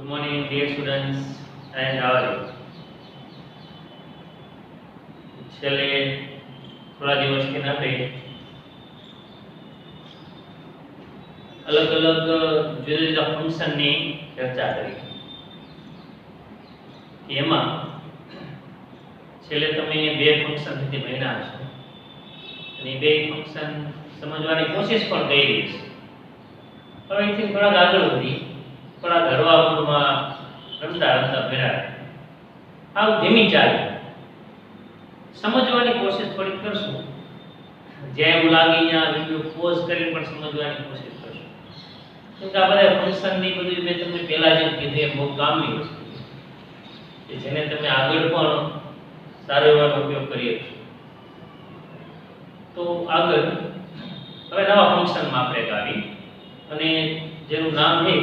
Good morning, dear students, and how are you? છેલ્લે થોડા દિવસથી આપણે અલગ અલગ જુદા જુદા ફંક્શનની ચર્ચા કરી. એમાં છેલ્લે તમે બે ફંક્શન સુધી ભણ્યા હશો અને બે ફંક્શન સમજવાની કોશિશ પણ કરી છે. હવે અહીંથી થોડાક આગળ વધી થોડા હળવાપૂરમાં રમતા રમતા ભણ્યા. આવ ધીમી ચાલે સમજવાની કોશિશ થોડી કરશું. જ્યાં એવું લાગે ત્યાં વિડીયો પોઝ કરીને પણ સમજવાની કોશિશ કરશું. કેમ કે આ બધા ફંક્શનની બધું મેં તમને પહેલા જેમ કીધું એ બહુ કામની વસ્તુ છે જેને તમે આગળ પણ સારો એવો ઉપયોગ કરી શકશો. તો આગળ હવે નવા ફંક્શનમાં આપણે આવી અને જેનું નામ છે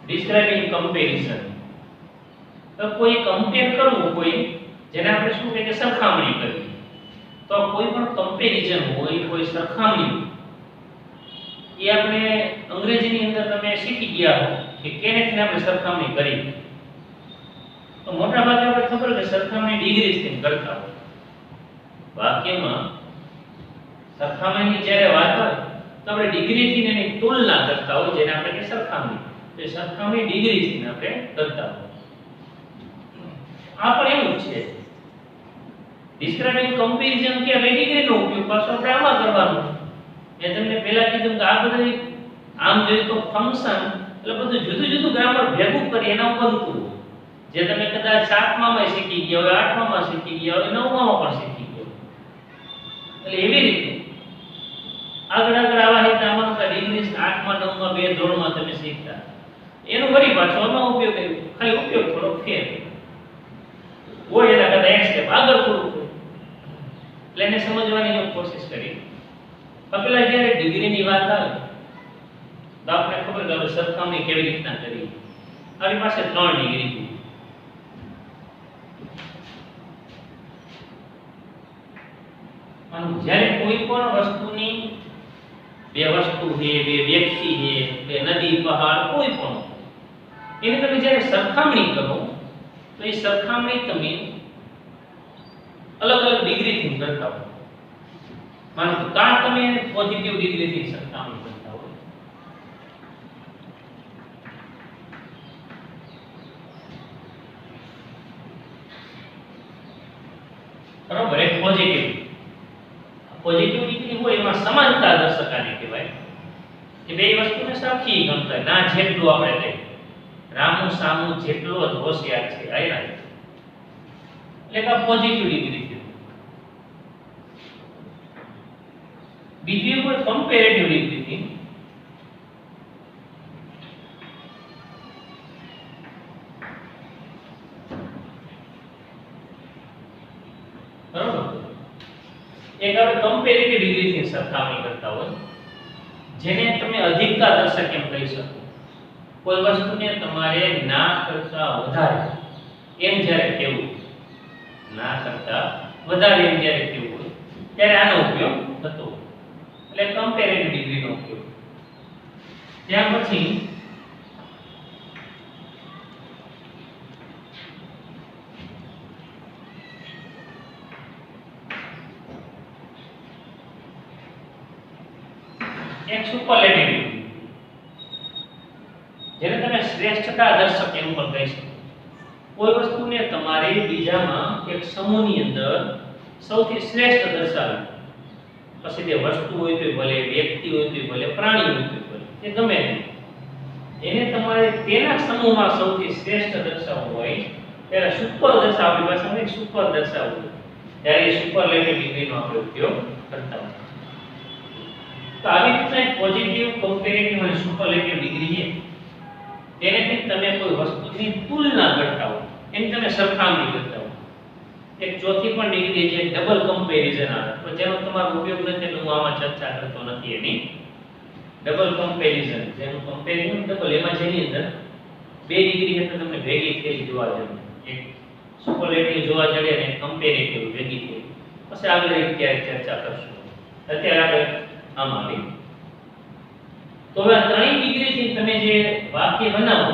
ડિસ્ક્રાઇબિંગ કમ્પેરિઝન. તો કોઈ કમ્પેર કરવું, કોઈ જેને આપણે શું કહીએ કે સરખામણી કરવી. તો કોઈ પણ કમ્પેરિઝન હોય, કોઈ સરખામણી એ આપણે અંગ્રેજીની અંદર તમે શીખી ગયા હો કે કેનેથી આપણે સરખામણી કરી. તો મોટા ભાગે આપણે ખબર કે સરખામણી ડિગ્રીથી કરતા હોય. વાક્યમાં સરખામણીની જ્યારે વાત હોય તો આપણે ડિગ્રીથી એની તુલના કરતા હોય જેને આપણે કે સરખામણી. તો સરખામણી ડિગ્રીથી આપણે કરતા હોય. આ પણ એવું જ છે. ડિસ્ક્રાઇબિંગ કમ્પેરિઝન કે ડિગ્રીનો ઉપયોગ પાછો આપણે આમાં કરવાનો. મેં તમને પહેલા કીધું કે આ બધું આમ જોઈએ તો ફંક્શન એટલે બધું જુદું જુદું ગ્રામર ભેગું કરી એના ઉપર બનતું. જે તમે કદાચ 7મામાં શીખી ગયા હોય, 8મામાં શીખી ગયા હોય, 9મામાં પણ શીખી ગયા. એટલે એવી રીતે આગળ આગળ આવા રીતે આમાં ડિગ્રી 8માં 9માં બે ધોરણમાં તમે શીખતા એનું વળી પાછો આમાં ઉપયોગ કર્યો. ખાલી ઉપયોગ થોડો ફેર હોય એના કરતા એક સ્ટેપ આગળ થોડું એટલે એને સમજવાની જો કોશિશ કરી. પેલા જ્યારે ડિગ્રીની વાત આવે તો આપણે ખબર કે આપણે સરખામણી કેવી રીતના કરી. આપણી પાસે 3 ડિગ્રી છે. જ્યારે કોઈ પણ વસ્તુની બે વસ્તુ છે, બે વ્યક્તિ છે, બે નદી, પહાડ, કોઈ પણ એની તમે જ્યારે સરખામણી કરો તો એ સરખામણી તમે અલગ અલગ ડિગ્રીથી કરતા હો. માનો કે કાં તમે એને પોઝિટિવ ડિગ્રીથી સરખામણી કરતા હો. બરોબર, એક પોઝિટિવ ડિગ્રી હોય એમાં સમાનતા દર્શકાને કહેવાય કે બે વસ્તુને સરખી ગણતા. ના જેટલું આપણે કહીએ રામુ સામુ જેટલો જ હોશિયાર છે આયરા એટલે કે પોઝિટિવ ડિગ્રી છે. બીજી કોઈ કમ્પેરેટિવ ડિગ્રી છે. બરોબર, એક આપણે કમ્પેરેટિવ ડિગ્રીથી સરખામણી કરતા હોય જેને તમે અધિકતા દર્શક એમ કહી શકો. કોઈ વસ્તુને તમારે ના કરતા વધારે એમ જ્યારે કહેવું, ના કરતા વધારે એમ જ્યારે કહેવું હોય ત્યારે આનો ઉપયોગ થતો હોય. એટલે કમ્પેરેટિવ ડિગ્રીનો ઉપયોગ. ત્યાર પછી એક સુપરલેટિવ ડિગ્રી જેને તમે શ્રેષ્ઠતા દર્શક એમ પણ કહી શકો. કોઈ વસ્તુને તમારે બીજામાં એક સમૂહની અંદર સૌથી શ્રેષ્ઠ દર્શાવવી. પછી તે વસ્તુ હોય તો ભલે, વ્યક્તિ હોય તો ભલે, પ્રાણી હોય તો ભલે, એ ગમે એને તમારે તેના સમૂહમાં સૌથી શ્રેષ્ઠ દર્શાવવું હોય ત્યારે સુપર દર્શાવવી. ભાષામાં એક સુપર દર્શાવવું ત્યારે સુપરલેટિવ ડિગ્રીનો આપણે ઉપયોગ કરતા હોય. તો આવી રીતના એક પોઝિટિવ, કમ્પેરેટિવ અને સુપરલેટિવ ડિગ્રી છે તેનેથી તમે કોઈ વસ્તુની તુલના કરતા હો, એની તમે સરખામણી કરતા હો. એક ચોથી પણ ડિગ્રી છે ડબલ કમ્પેરિઝન આવે, તો જેનો તમારો ઉપયોગ નથી એટલે હું આમાં ચર્ચા કરતો નથી. એની ડબલ કમ્પેરિઝન, જેનું કમ્પેરિઝન ડબલ, એમાં જેની અંદર બે ડિગ્રી એટલે તમને ભેગી થઈ જોવા જશે. એક સુપરલેટિવ જોવા જડે અને કમ્પેરેટિવ ભેગી થઈ. પછી આગળ એક ક્યારે ચર્ચા કરશું. અત્યારે આપણે આમાં આવી. તો હવે 3 ડિગ્રીથી તમે જે વાક્ય બનાવો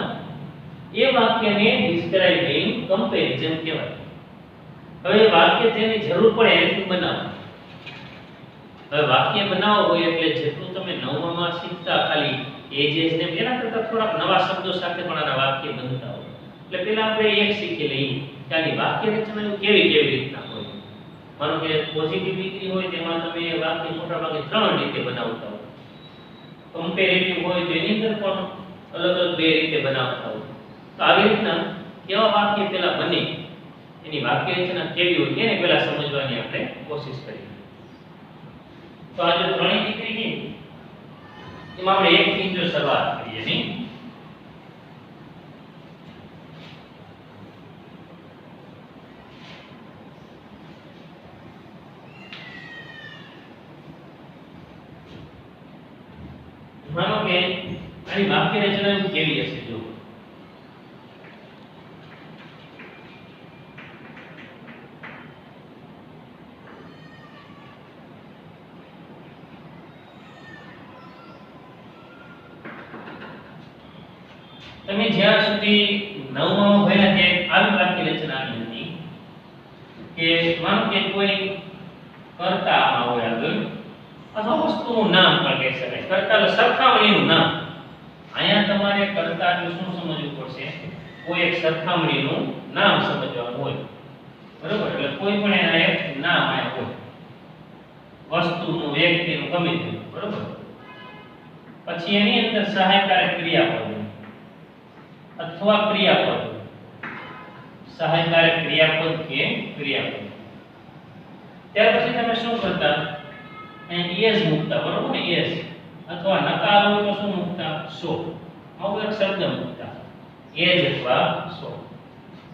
એ વાક્યને ડિસ્ક્રાઇબિંગ કમ્પેરિઝન કહેવાય. હવે વાક્ય જેની જરૂર પડે એથી બનાવો. હવે વાક્ય બનાવો હોય એટલે જેટલું તમે નવમામાં શીખતા ખાલી એજેસ ને એના કરતાં થોડાક નવા શબ્દો સાથે પણ આના વાક્ય બનતા હોય. એટલે પહેલા આપણે એક શીખી લઈએ કે આની વાક્ય રચના કેવી રીતના હોય. માનો કે પોઝિટિવ ડિગ્રી હોય તેમાં તમે વાક્ય મોટા ભાગે 3 રીતે બનાવતા હો. કમ્પેરેટિવ હોય તો એની અંદર પણ અલગ અલગ 2 રીતે બનાવતા હો. તો આવી રીતના કેવા વાક્ય પહેલા બને એની વાક્ય રચના કેવી હોય એને પહેલા સમજવાની આપણે કોશિશ કરીએ. તો આ જે 3 ડિગ્રી છે એમાં આપણે એક થી જો શરૂઆત કરીએ ની માનો કે આની વાક્ય રચના કેવી હશે જો તમે જ્યાં સુધી નવમામાં ભણ્યા ત્યાં આવી વાક્ય રચના આવી હતી કે માનો કે કોઈ કર્તામાં હોય આગળ અથવા વસ્તુનું નામ પણ કહી શકાય. કર્તા એટલે સરખામણીનું નામ. અહીંયા તમારે કર્તા એટલે શું સમજવું પડશે? કોઈ એક સરખામણીનું નામ સમજવાનું હોય. બરોબર? એટલે કોઈ પણ એના એક નામ આયા હોય. વસ્તુનું, વ્યક્તિનું, ગમે તે. બરોબર? પછી એની અંદર સહાયકારક ક્રિયાપદ અથવા ક્રિયાપદ. સહાયકારક ક્રિયાપદ કે ક્રિયાપદ. ત્યાર પછી તમે શું કરતા? એસ મૂકતા. બરોબર ને? એસ અથવા નકાર હોય તો શું મૂકતા? સો. આવો એક શબ્દ મૂકતા. એજ અથવા સો.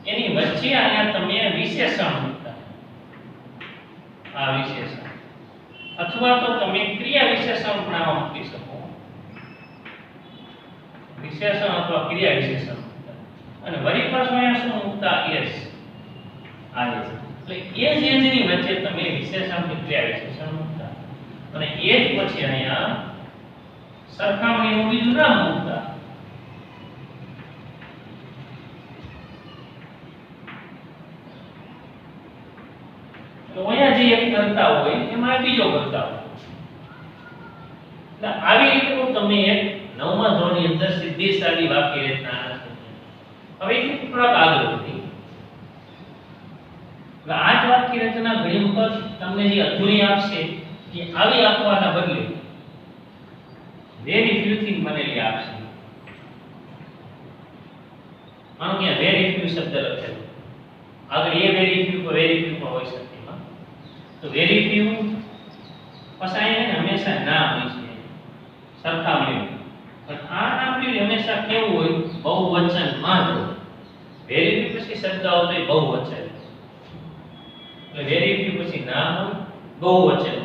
એની વચ્ચે અહીંયા તમે વિશેષણ મૂકતા. આ વિશેષણ અથવા તો તમે ક્રિયા વિશેષણ પણ આમાં મૂકી શકો. વિશેષણ અથવા ક્રિયા વિશેષણ મૂકતા. અને વળી પાછું અહીંયા શું મૂકતા? એસ. આ એસ. એટલે એજ એજની વચ્ચે તમે વિશેષણ કે ક્રિયા વિશેષણ મૂકતા. અને એ જ પછી અહીંયા સરખામણીનું બીજું નામ મૂકતા. તો અહીંયા જે એક કરતા હોય એમાં બીજો કરતા હોય. એટલે આવી રીતે તમે એક નવમા ધોરણની અંદર સીધી સાદી વાક્ય રચના. હવે એ થોડાક આગળ વધી. એટલે આ જ વાક્ય રચના ઘણી વખત તમને જે અધૂરી આપશે કે આવી આપવાના બદલે વેરી ફ્યુ થી બનેલી આપશે. માનો કે વેરી ફ્યુ શબ્દ લખેલો આગળ એ વેરી ફ્યુ પણ હોય શકે એમાં. તો વેરી ફ્યુ પછી અહીંયા હંમેશા નામ હોય છે સરખામણી. પણ આ નામ હંમેશા કેવું હોય? બહુવચન માં હોય. વેરી ફ્યુ પછી શબ્દ આવતો હોય બહુવચન. એટલે વેરી ફ્યુ પછી નામ હોય બહુવચન.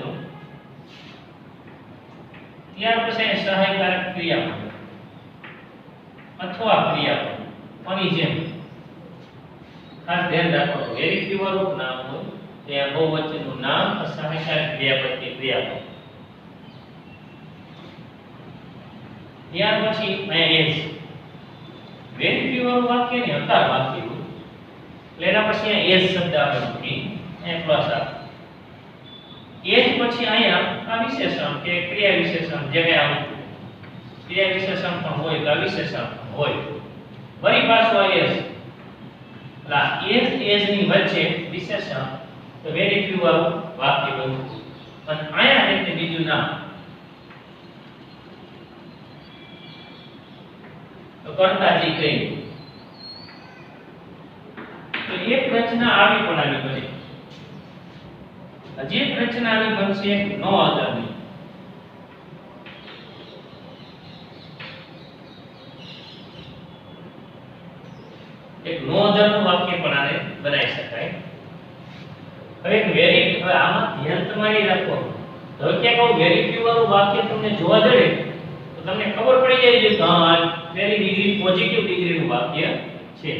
ત્યાર પછી સહાયકારક ક્રિયાપદ અથવા ક્રિયાપદ આની જેમ. ખાસ ધ્યાન રાખવાનું વેરી ફ્યુ વાળું નામ હોય ત્યાં બહુવચનનું નામ સહાયકારક ક્રિયાપદ કે ક્રિયાપદ. ત્યાર પછી અહીંયા એસ. વેરી ફ્યુ વાળું વાક્ય ને હકાર વાક્ય હોય એટલે એના પછી અહીંયા એસ શબ્દ આપણે મૂકી અહીંયા પ્લસ આપે. એ જ પછી અહીંયા આ વિશેષણ કે ક્રિયા વિશેષણ જેને આમ ક્રિયા વિશેષણ પણ હોય કે વિશેષણ હોય. વળી પાછું આ એસ. એટલે એજ ની વચ્ચે વિશેષણ તો વેરી ફ્યુ વાળું વાક્ય બનવું. અને અહીંયા એટલે બીજું નામ. તો કર્તાજી કહી. તો એક રચના આવી પણ આવી બને. હજી એક રચના આવી બનશે નો અધરની. એક નો અધરનું વાક્ય પણ આને બનાવી શકાય. હવે આમાં ધ્યાન તમારી રાખો. હવે ક્યાંક આવું વેરી ફ્યુ વાળું વાક્ય તમને જોવા જડે તો તમને ખબર પડી જાય છે કે હા વેરી ડિગ્રી પોઝિટિવ ડિગ્રીનું વાક્ય છે.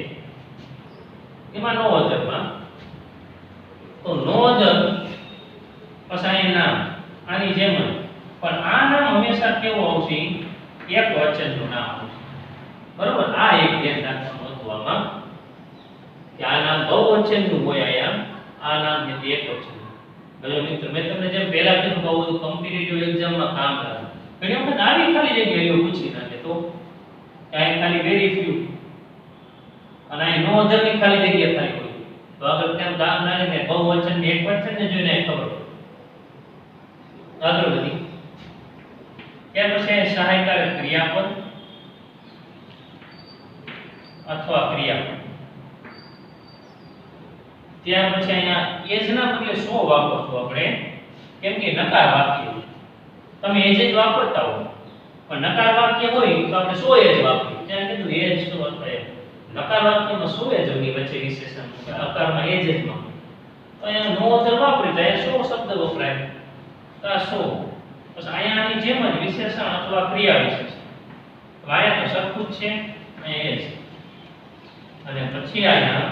એમાં નો અધરમાં તો નો અધર પછી નામ આની જેમ પણ આ નામ હંમેશા કેવું આવશે? એક વચનનું નામ આવશે. બરોબર? આ એક ધ્યાન રાખવાનું. આમાં કે આ નામ બહુવચનનું હોય, અહીંયા આ નામ છે તે એકવચન. હવે મિત્રો મેં તમને જેમ પહેલા કીધું બહુ બધું કોમ્પિટિટિવ એક્ઝામમાં કામ કરે. ઘણી વખત આવી ખાલી જગ્યાએ એવું પૂછી નાખે તો અહીં ખાલી વેરી ફ્યુ અને અહીં નો અધરની ખાલી જગ્યા ખાલી હોય તો આગળ કેમ કામ ના રહે ને બહુવચન ને એકવચન ને જોઈને ખબર પડે. આગળ વધી ત્યાર પછી સહાયકારક ક્રિયાપદ અથવા ક્રિયાપદ. ત્યાર પછી અહીંયા એજ ના બદલે સો વાપરશું આપણે, કેમ કે નકાર વાક્ય તમે એજ જ વાપરતા હો પણ નકાર વાક્ય હોય તો આપણે સો એજ વાપરીએ. ત્યાં કીધું એજ સો અથવા નકાર વાક્યમાં સો એજ ની વચ્ચે વિશેષણ અકારમાં એજ જ માં તો અહીંયા નો અધર વાપરી તો અહીંયા સો શબ્દ વપરાય તો આ સો. બસ અહીંયા આની જેમ જ વિશેષણ અથવા ક્રિયા વિશેષણ. અહીંયા તો સરખું જ છે, અહીંયા એજ. અને પછી અહીંયા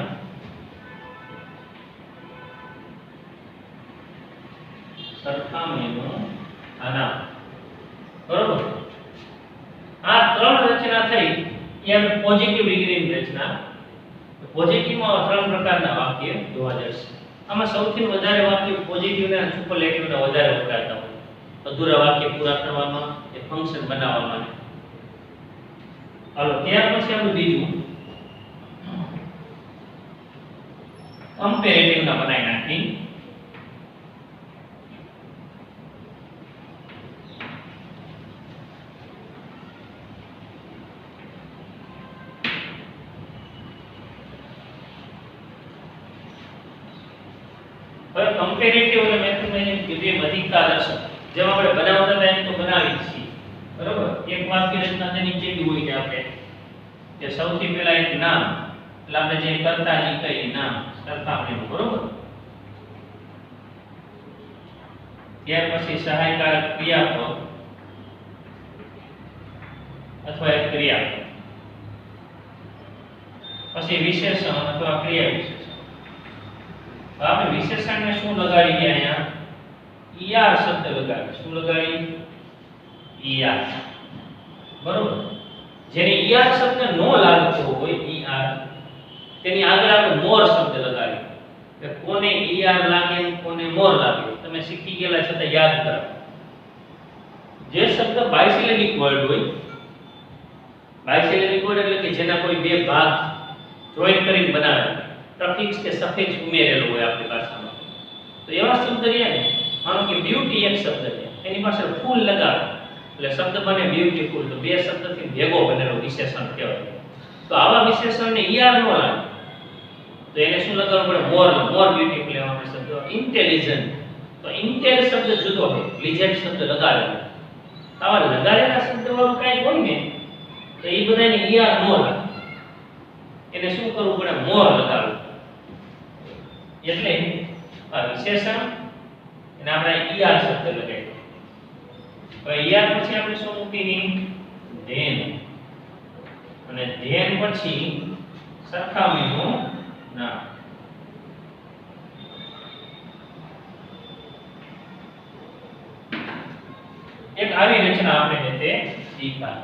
સરખામણીનું આનામ. બરોબર, આ ત્રણ રચના થઈ એ આપણે પોઝિટિવ ડિગ્રીની રચના. પોઝિટિવમાં ત્રણ પ્રકારના વાક્ય જોવા જશે. આમાં સૌથી વધારે વાક્ય પોઝિટિવ અને સુપરલેટિવના વધારે વપરાતા હોય. અધૂરા વાક્ય પૂરા કરવામાં એ ફંક્શન બનાવવામાં. હાલો ત્યાર પછી આપણે બીજું કમ્પેરેટિવના બનાવી નાખી. હવે કમ્પેરેટિવ એટલે મેં તમને કીધું અધિકારક્ષ જેમ આપણે બનાવતા હતા એમ તો બનાવી છીએ. બરોબર, એક વાક્ય રચના તેની કેવી હોય કે આપણે કે સૌથી પહેલા એક નામ એટલે આપણે જે કરતા જે કઈ નામ સરખામણીનું. બરોબર, ત્યાર પછી સહાયકારક ક્રિયાપદ અથવા એક ક્રિયાપદ, પછી વિશેષણ અથવા ક્રિયા વિશેષણ. આપણે વિશેષણને શું લગાડી ગયા અહીંયા ઈઆર શબ્દ લગાડી. શું લગાડી? ઈઆર. બરોબર, જેને ઈઆર શબ્દ નો લાગતો હોય ઈઆર તેની આગળ આપણે મોર શબ્દ લગાડી કે કોને ઈઆર લાગે કોને મોર લાગે. તમે શીખી ગયેલા છતાં યાદ કરો. જે શબ્દ બાયસિલેબિક વર્ડ હોય, બાયસિલેબિક વર્ડ એટલે કે જેના કોઈ બે ભાગ જોઈન કરીને બનાવેલા પ્રિફિક્સ કે સફિક્સ ઉમેરેલો હોય આપણી ભાષામાં, તો એવા શબ્દ રહ્યા ને, માનો કે બ્યુટી એક શબ્દ છે એની પાછળ ફૂલ લગાવે એટલે શબ્દ બને બ્યુટીફુલ, તો બે શબ્દથી ભેગો બનેલો વિશેષણ કહેવાય. તો આવા વિશેષણને ઈઆર નો લાગે તો એને શું લગાવવું પડે? મોર. મોર બ્યુટીફુલ એવા આપણે શબ્દ. ઇન્ટેલિજન્ટ તો ઇન્ટેલ શબ્દ જુદો છે, લિજન્ટ શબ્દ લગાવેલો. આવા લગાવેલા શબ્દ વાળું કાંઈ હોય ને તો એ બધાને ઈઆર નો લાગે, એને શું કરવું પડે? મોર લગાવવું. એટલે આ વિશેષણ એને આપણે ઈઆર શબ્દ લગાવ્યો. હવે ઈઆર પછી આપણે શું મૂકીની? ધેન. અને ધેન પછી સરખામણીનું નામ. એક આવી રચના આપણે તે શીખા.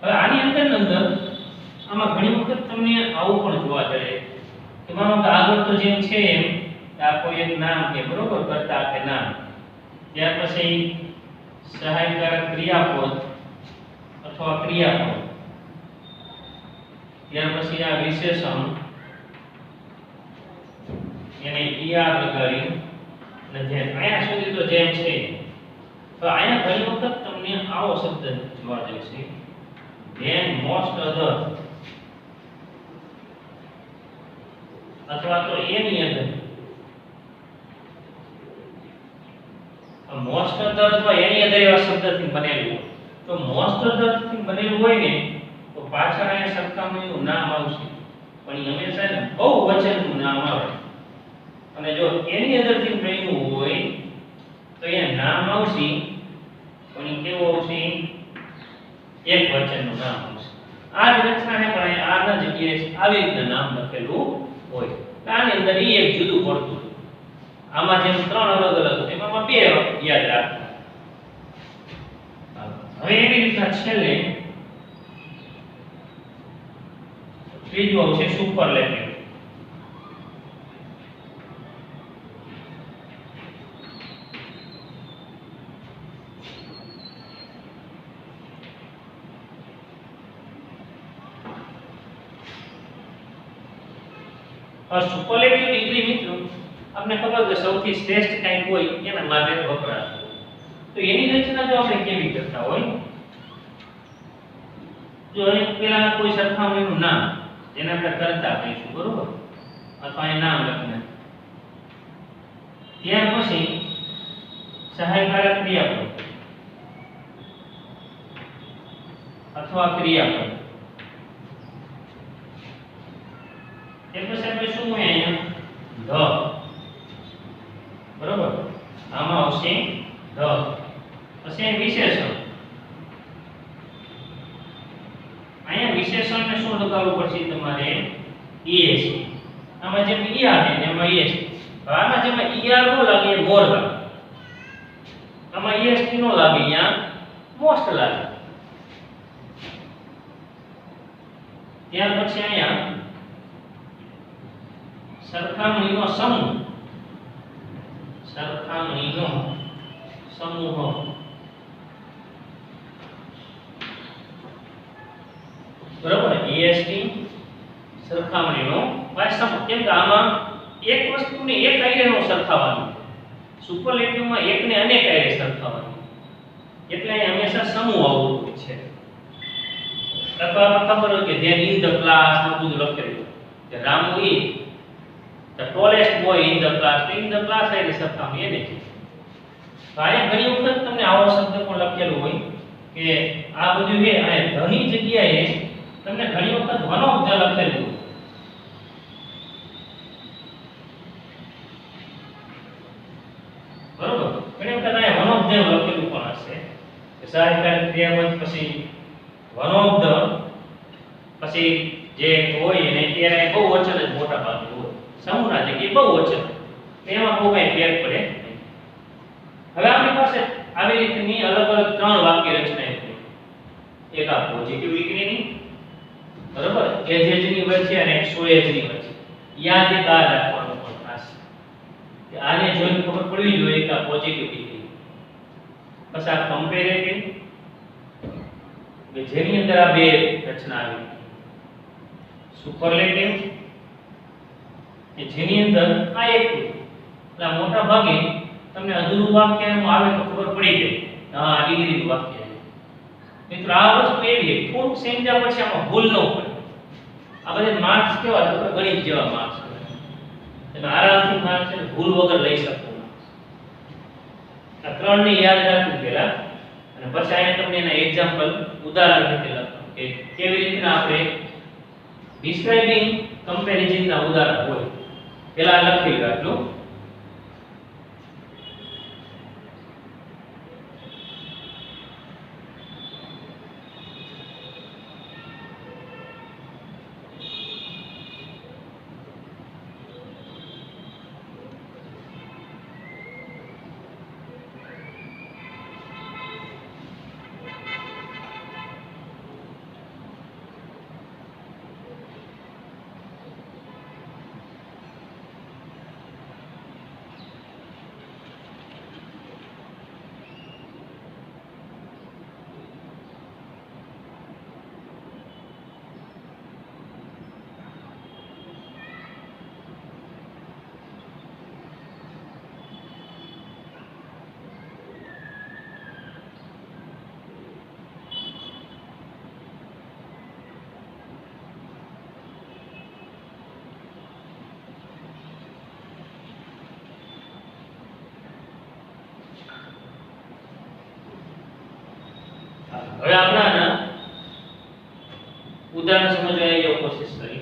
હવે આની અંદર આમાં ઘણી વખત તમને આવું પણ જોવા મળે કે માનો કે આગળ તો જેમ છે એમ આ કોઈ એક નામ કે બરોબર કરતા કે નામ, ત્યાર પછી સહાયકારક ક્રિયાપદ અથવા ક્રિયાપદ, ત્યાર પછી આ વિશેષણ એને ઈઆર લગાડી અને જે અહીંયા સુધી તો જેમ છે. તો અહીંયા ઘણી વખત તમને આવો શબ્દ જોવા જશે ધેન મોસ્ટ અધર અથવા તો એની અંદર. મોસ્ટ અધર અથવા એની અંદર એવા શબ્દથી બનેલું. તો મોસ્ટ અધર થી બનેલું હોય ને તો પાછળ અહીંયા સરખામણીનું નામ આવશે, પણ એ હંમેશા ને બહુવચનનું નામ આવે. અને જો એની અંદરથી બન્યું હોય તો એ નામ આવશે પણ એ કેવું આવશે? એક વચનનું નામ આવશે. આ જ રચના છે પણ આના જગ્યાએ આવી રીતના નામ લખેલું હોય. આની અંદર એ એક જુદું પડતું. આમાં જેમ ત્રણ અલગ અલગ એમાં બે યાદ રાખો. હવે એવી રીતના છેલ્લે ત્રીજું આવશે સુપરલેટિવ. સુપરલેટિવ ડિગ્રી મિત્રો આપણે ખબર છે સૌથી શ્રેષ્ઠ કંઈક હોય એના માટે વપરાશ. તો એની રચના જો આપણે કેવી કરતા હોય, જો અહીં પેલા કોઈ સરખામણીનું નામ જેને આપણે કરતા કહીશું, બરોબર, અથવા એ નામ લખીને ત્યાર પછી સહાયકારક ક્રિયાપદ અથવા ક્રિયાપદ. એ પછી આપણે શું હોય અહીંયા ધ, બરોબર, આમાં આવશે ધ. પછી વિશેષણ, અહીંયા વિશેષણને શું લગાવવું પડશે તમારે? es. આમાં જેમ ઈ આવે ને એમાં es. આમાં જેમાં er નો લાગે એ મોર લાગે, આમાં est નો લાગે અહીંયા મોસ્ટ લાગે. ત્યાર પછી અહીંયા સરખામણીનો સમૂહ, સરખામણીનો સમૂહ, બરાબર, est સરખામણીનો સમૂહ. કેમ કે આમાં એક વસ્તુને એક આયરેનો સરખાવવાનું, સુપરલેટિવમાં એકને અનેક આયરે સરખાવવાનું, એટલે અહીં હંમેશા સમૂહ આવતું હોય છે. અથવા ખબર હોય કે ધેન ઇન ધ ક્લાસ માં બધું લખેલું કે Ramu is the tallest boy in the class. In the class આયરે સરખામણી એને છે. તો આ ઘણી વખત તમને આવો શબ્દ પણ લખેલું હોય કે આ બધું છે આ ધની જગ્યાએ તમને ઘણી વખત વન ઓફ ધ લખેલું હોય. બરોબર, ઘણી વખત આ વન ઓફ ધ લખેલું પણ હશે કે સહાયકારક ક્રિયાપદ પછી વન ઓફ ધ પછી જે હોય એને ત્યારે બહુ વચન જ મોટા ભાગે હોય, સમૂહના જગ્યાએ બહુ વચન, એમાં બહુ કઈ ફેર પડે નહીં. હવે આપણી પાસે આવી રીતની અલગ અલગ ત્રણ વાક્ય રચના છે. એક આ પોઝિટિવ ડિગ્રીની, બરોબર, એજ ની વચ્ચે અને સો એજ ની વચ્ચે. યાદ એક આ રાખવાનું પણ ખાસ કે આને જોઈને ખબર પડવી જોઈએ કે આ પોઝિટિવ ડિગ્રી. પછી આ કમ્પેરેટિવ કે જેની અંદર આ બે રચના આવી. સુપરલેટિવ કે જેની અંદર આ એક, એટલે મોટા ભાગે તમને અધૂરું વાક્ય એનું આવે તો ખબર પડી જાય હા આ ડિગ્રીનું વાક્ય છે. મિત્રો આ વસ્તુ એવી છે થોડુંક સમજ્યા પછી આમાં ભૂલ ન પડે. આ બધા માર્ક્સ કેવા તો ગણિત જેવા માર્ક્સ છે, એટલે આરામથી માર્ક્સ છે ભૂલ વગર લઈ શકો. આ ત્રણને યાદ રાખવું પહેલા, અને પછી અહીંયા તમને એના એક્ઝામ્પલ ઉદાહરણ રીતે લખવાનું કે કેવી રીતના આપણે ડિસ્ક્રાઇબિંગ કમ્પેરિઝન ના ઉદાહરણ હોય પેલા લખી રાખજો. હવે આપણે આના ઉદાહરણ સમજવાની કોશિશ કરી.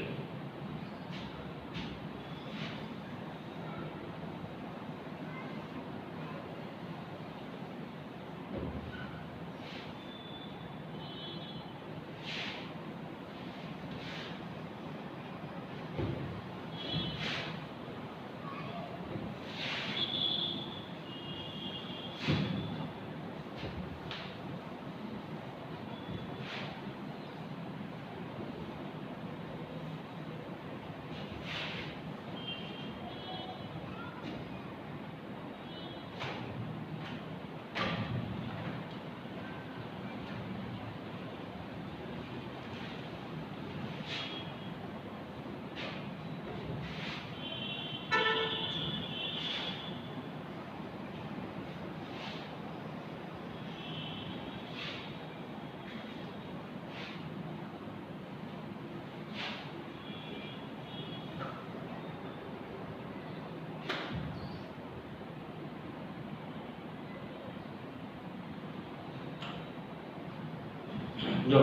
જો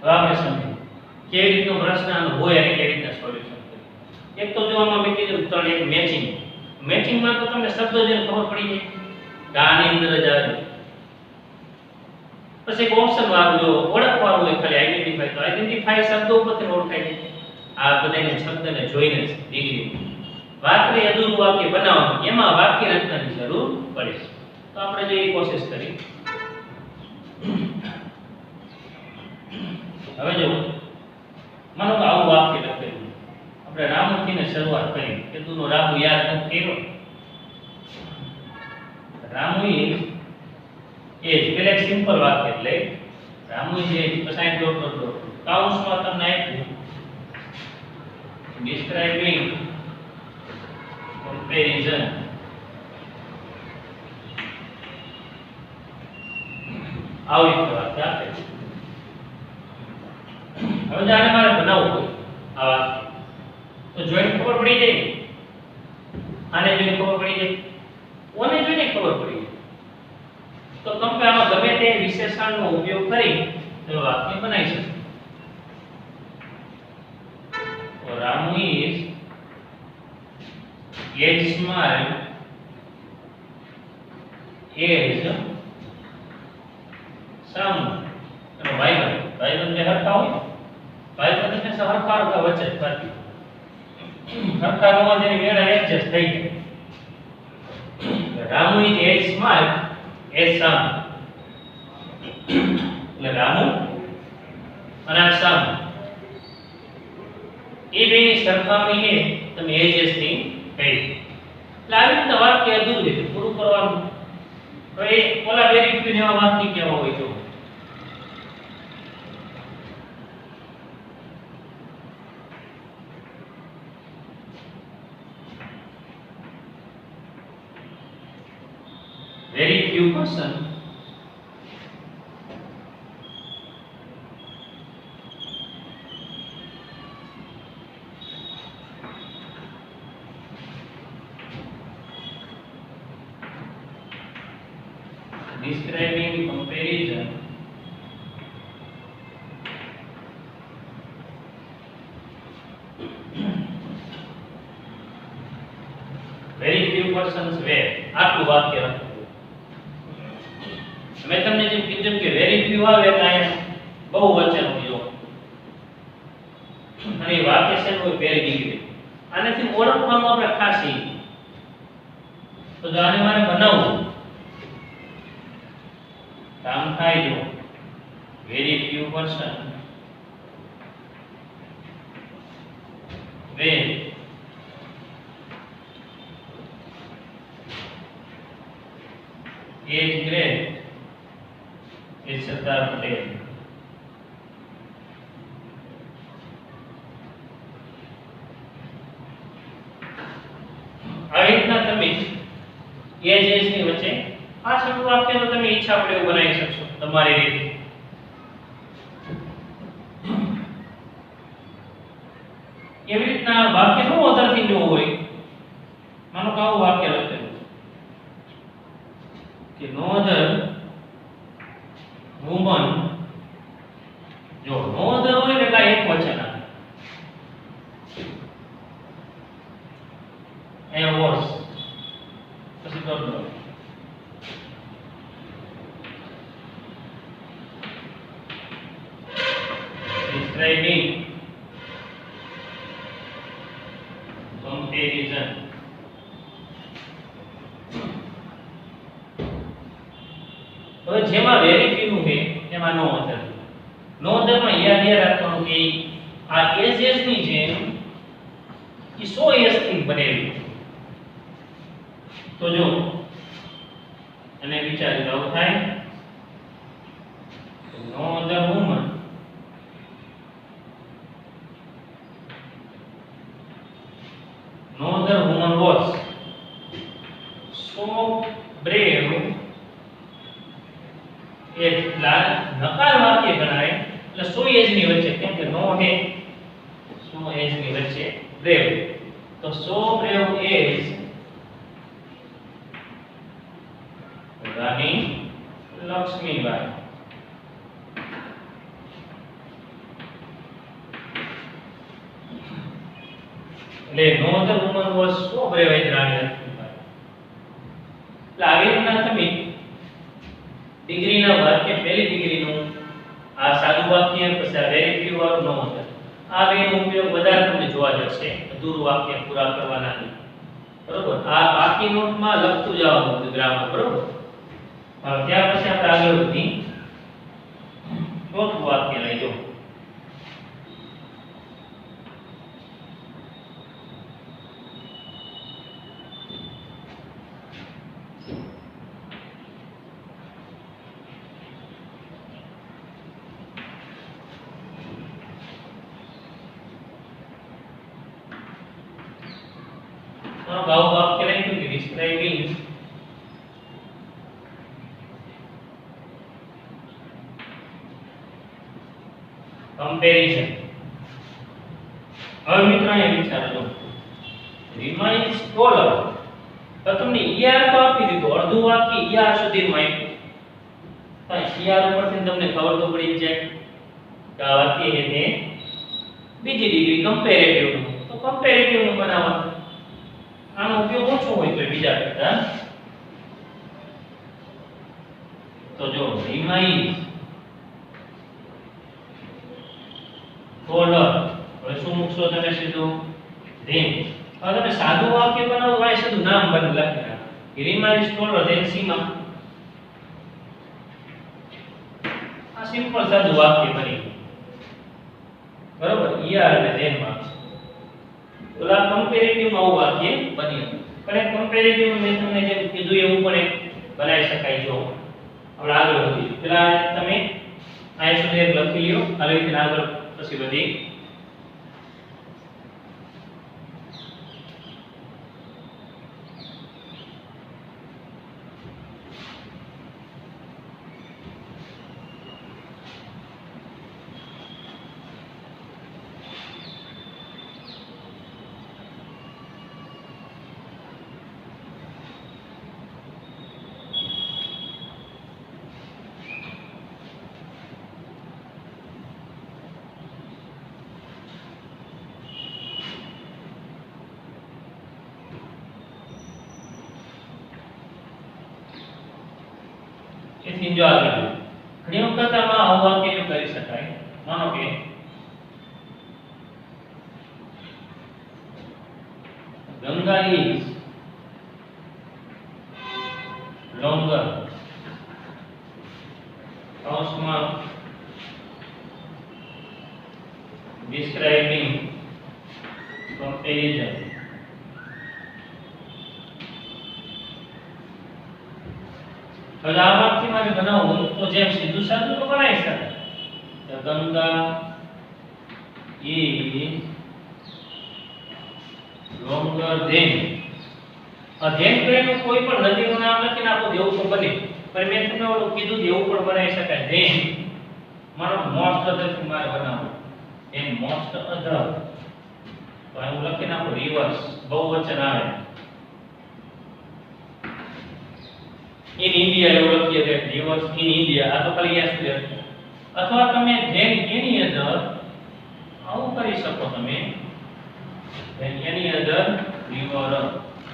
હવે આપણે સમજીએ કેવી રીતનો પ્રશ્ન આનો હોય અને કેવી રીતના સોલ્યુશન કરીએ. એક તો જો આમાં મેં કીધું ત્રણ, એક મેચિંગ. મેચિંગમાં તો તમને શબ્દો જોઈને ખબર પડી જાય કે આની અંદર જ આવે. પછી એક ઓપ્શન વાળું જો ઓળખવાનું હોય ખાલી આઈડેન્ટિફાઈ, તો આઈડેન્ટિફાઈ શબ્દો ઉપરથી ઓળખાય જાય. આ બધાને શબ્દને જોઈને જ ડિગ્રી વાત કરી અધૂરું વાક્ય બનાવવાનું, એમાં વાક્ય રચનાની જરૂર પડે છે. તો આપણે જે કોશિશ કરી. હવે જો માનો કે આવું વાક્ય લખેલું, આપણે રામુથી ને શરૂઆત કરી કે તુંનો રામુ યાદ નથી કર્યો. રામુ એ પેલા એક સિમ્પલ વાક્ય એટલે રામુ જે અસાઇન ડોટ કાઉન્સમાં તમને આપ્યું describing comparison આવી રીતે વાક્ય આપે. હવે જાણે મારે બનાવવું હોય આ વાક્ય તો જોઈને ખબર પડી જાય, આને જોઈને ખબર પડી જાય, ઓને જોઈને ખબર પડી જાય. તો કમ્પેરમાં ગમે તે વિશેષણનો ઉપયોગ કરી તો વાક્ય બનાવી શકે. તો Ramu is as smart as some. અને ભાઈબંધ બે હરખા હોય, ભાઈબંધ ને સરખા વચ્ચે જ પાછી હરખા નો જેની મેળા એડજસ્ટ થઈ જાય. Ramu is as smart as some. એટલે રામુ અને આ સમ એ બેની સરખામણી એ તમે એજેસ ની કહી. એટલે આવી રીતે વાક્ય અધૂરું છે, પૂરું કરવાનું. હવે ઓલા વેરીફાઈ એવા વાક્ય કેવા હોય તો very few person describing comparison very few persons were. આટલું વાક્ય લખો. મેં તમને જેમ કીધું કે વેરી ફ્યુ આવે કાંઈ બહુ વચન હોય અને વાક્ય છે કોઈ વેરી ડિગ્રી. આનાથી ઓળખવાનું આપણે ખાસ છે. તો આને મારે બનાવવું કામ થાય જો વેરી ફ્યુ પર્સન વેર એજ ગ્રેટ એ સરદાર પટેલ. આવી રીતના તમે એજ ની વચ્ચે આ શબ્દ વાક્ય તો તમે ઈચ્છા પડે એવું બનાવી શકશો તમારી રીતે. એવી રીતના વાક્ય નો વધારથી જો હોય, માનો કે આવું વાક્ય લખેલું કે નો અધર વુમન. જો નો અધર હોય એટલે એક વચન આવે એ વોસ પછી ડોટ ડોટ describing comparison. હવે જેમાં વેરીફાઈ નું છે એમાં નો અધર. નો અધર માં યાદ રાખવાનું કે આ એસ ની જેમ એ 100 એસ થી બનેલી. તો જો અને વિચારી લો થાય નો other woman no other woman was so brave. એટલા નકાર વાક્ય ગણાય એટલે 100 એજ ની વચ્ચે, કેમ કે નો હે 100 એજ ની વચ્ચે brave. તો so brave is Lakshmi Bai એટલે no other woman was so brave as Rani Lakshmibai. એટલે આવી રીતના તમે ડિગ્રીના વાક્ય પહેલી ડિગ્રીનું આ સાદું વાક્ય પછી આ વેરી ફ્યુ વાળું નો અધર આ બેનો ઉપયોગ વધારે તમને જોવા જશે અધૂરું વાક્ય પૂરા કરવાના નહીં. બરોબર આ બાકી નોટમાં લખતું જવાનું ગ્રામર. બરોબર ત્યાર પછી આપણે આગળ વધી ચોથું વાક્ય લઈ જો. ભાવ વાક્ય લખ્યું કે ડિસ્ક્રાઇબિંગ કમ્પેરિઝન. હવે મિત્રો અહીંયા વિચારજો રિમાઇન્ડ સ્કોલર તો તમને ઈઆર તો આપી દીધું અડધું વાક્ય ઈઆર સુધીમાં આપ્યું તો ઈઆર ઉપરથી તમને ખબર તો પડી જાય કે આ વાક્ય છે તે બીજી ડિગ્રી કમ્પેરેટિવ નું તો કમ્પેરેટિવ નું બનાવવાનું આનો ઉપયોગ ઓછો હોય તો બીજા કરતા. તો જો રિમાઇન્ડ સ્કોલર હવે શું મૂકશો તમે સીધું ધેન. હવે તમે સાદું વાક્ય બનાવો તો આ સીધું નામ બન લખી નાખો રિમાઇન્ડ સ્કોલર ધેન સીમા. આ સિમ્પલ સાદું વાક્ય બની બરોબર ઈઆર અને ધેન માં તો આ કમ્પેરેટિવ માં આવું વાક્ય બની. પણ કમ્પેરેટિવ મેં તમને જેમ કીધું એવું પણ બનાવી શકાય. જો આપણે આગળ વધીએ પેલા તમે આ સુધી એક લખી લ્યો આવી રીતે આગળ પછી બધી જો આગળ ઘણી વખત આમાં આવું વાક્ય કરી શકાય. માનો કે ગંગા ઇઝ લોંગર કૌંસમાં ડિસ્ક્રાઇબિંગ કમ્પેરિઝન. હવે આ વાક્ય મારે બનાવવું તો જેમ સીધું સાદું તો બનાવી શકાય. Ganga is longer than. આ ધેન કરીને કોઈ પણ નદીનું નામ લખીને આપો દેવું તો બને. પણ મેં તમને ઓલું કીધું દેવું પણ બનાવી શકાય. ધેન મારો મોસ્ટ અધર થી મારે બનાવવું એન મોસ્ટ અધર તો હું લખીને આપો રિવર્સ બહુવચન આવે in India એવું લખીએ કે રિવર્સ in India આ તો ખાલી યસ છે. અથવા તમે ધેન એની અંદર આવું કરી શકો તમે ધેન એની અંદર રિવર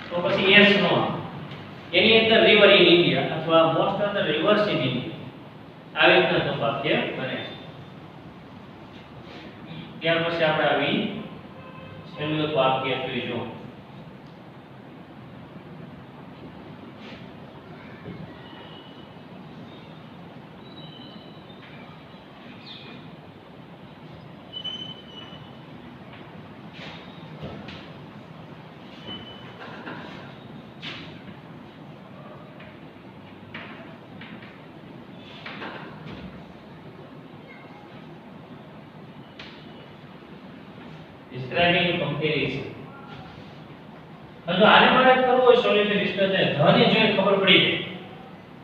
તો પછી યસ નો એની અંદર રિવર ઇન ઇન્ડિયા અથવા most of the reverse in India આવી રીતના તો વાક્ય બને છે. ત્યાર પછી આપણે આવી છેલ્લું વાક્ય જોઈશું. describing comparison. જો આને મારે કરવું હોય સોલ્યુશન ડિસ્કસ છે ધને જોઈને ખબર પડી જાય.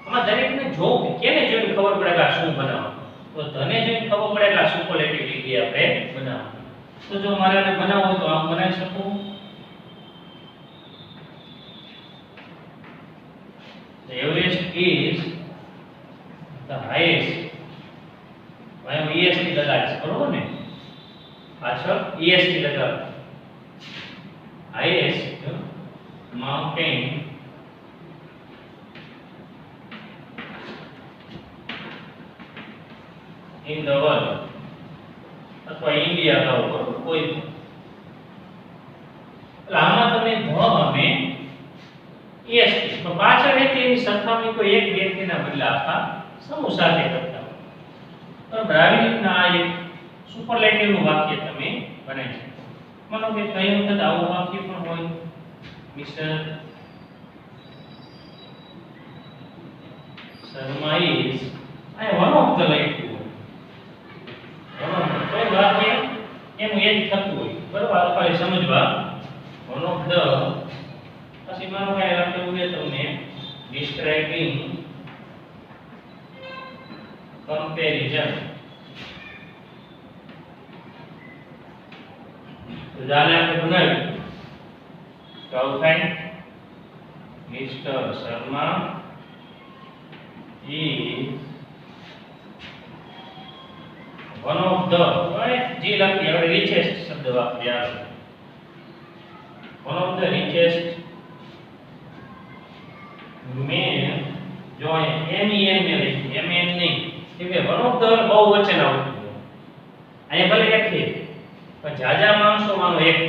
આમાં દરેકને જો કેને જોઈને ખબર પડે કે આ શું બનાવવાનું તો ધને જોઈને ખબર પડે કે આ સુપરલેટિવ ડિગ્રી આપણે બનાવવાનું. તો જો મારે આને બનાવવું હોય તો આમ બનાવી શકું. Everest is ધ હાઈએસ્ટ, એમ EST લગાડીશ, બરોબર ને? પાછળ EST લગાવ. Highest mountain in the world, અથવા ઇન્ડિયા કહો, બરોબર, કોઈ એટલે આમાં તમે ધ અને EST તો પાછળ એક એની સરખામણી કોઈ એક વ્યક્તિના બદલે આખા સમૂહ સાથે કરતા હોય તો આવી રીતના આ એક સુપરલેટિવનું વાક્ય તમે બનાવી શકો. માનો કે કઈ વખત આવું વાક્ય પણ હોય, મિસ્ટર શર્મા ઇઝ, આ વન ઓફ ધ લખ્યું હોય, કોઈ વાક્ય એનું એ જ થતું હોય, બરોબર? આપણે સમજવા વન ઓફ ધ, પછી માનો કે લખેલું છે તમને ડિસ્ક્રાઇબિંગ કમ્પેરિઝન, તો જાને આપણે બનાવ્યું તો આવું થાય, mister Sharma is one of the, જી લખી હવે રિચેસ્ટ શબ્દ વાપર્યા, one of the richest men, જો MEN ને લખી, MN નહીં, કેમ કે વન ઓફ ધ બહુ વચન આવતું હોય, અહીંયા ભલે એક છે પણ જાજા માણસો માનો એક,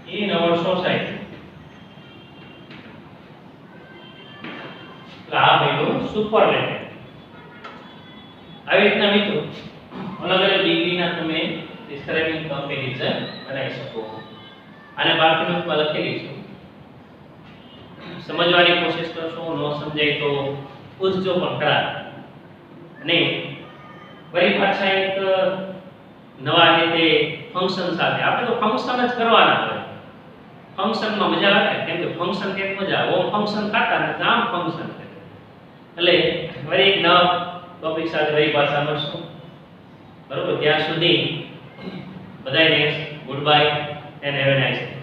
in our society, આ પેલું સુપરલેટિવ. આવી રીતના મિત્રો અલગ અલગ ડિગ્રીના તમે ડિસ્ક્રાઇબિંગ કમ્પેરિઝન બનાવી શકો. આને બાકીમાં લખેલી છે, સમજવાની કોશિશ કરશો, ન સમજાય તો પૂછજો પણ ખરા. અને વળી પાછા એક નવા રીતે ફંક્શન સાથે, આપણે તો ફંક્શન જ કરવાના હોય, ફંક્શનમાં મજા આવે, કેમ કે ફંક્શન કેમ મજા આવે, ઓમ ફંક્શન ખાતા ને આમ ફંક્શન કરે, એટલે વળી એક નવા ટોપિક સાથે વળી પાછા મળશું, બરોબર? ત્યાં સુધી બધાને good bye and have a nice day.